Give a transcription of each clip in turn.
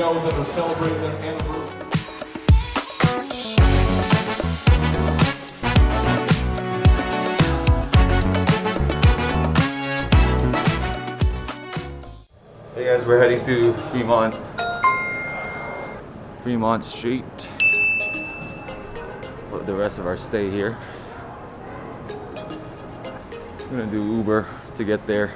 know that are celebrating their anniversary. Hey guys, we're heading to Fremont Street for the rest of our stay here. We're gonna do Uber to get there.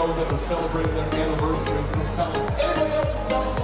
That are celebrating their anniversary from California. Anybody else from California?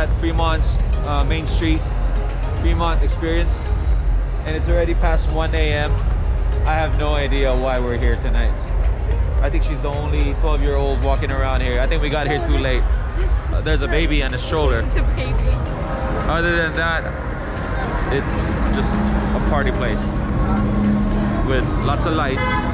at Fremont's Main Street Fremont Experience, and it's already past 1 a.m. I have no idea why we're here tonight. I think she's the only 12-year-old walking around here. I think we got here too late. There's a baby and a stroller. There's a baby. Other than that, it's just a party place with lots of lights.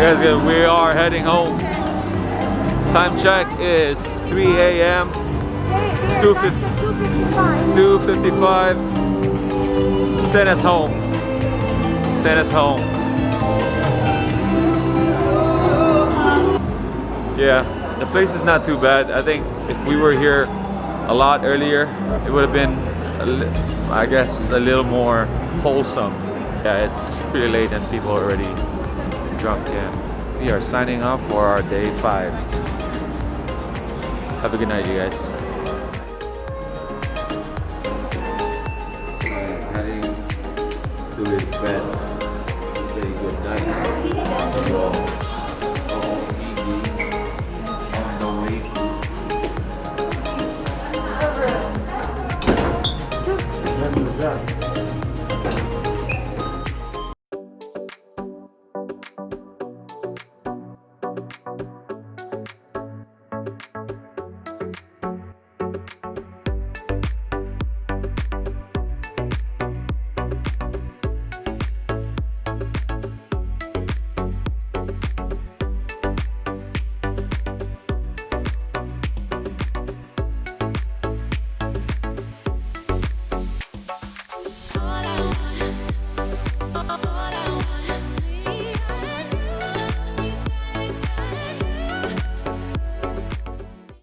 Yeah, it's good. We are heading home. Time check is 3 a.m. 2:55. Send us home. Send us home. Yeah, the place is not too bad. I think if we were here a lot earlier, it would have been, I guess, a little more wholesome. Yeah, it's pretty late and people are already drunk. Yeah, we are signing off for our day 5. Have a good night, you guys. Heading to his bed to say good night.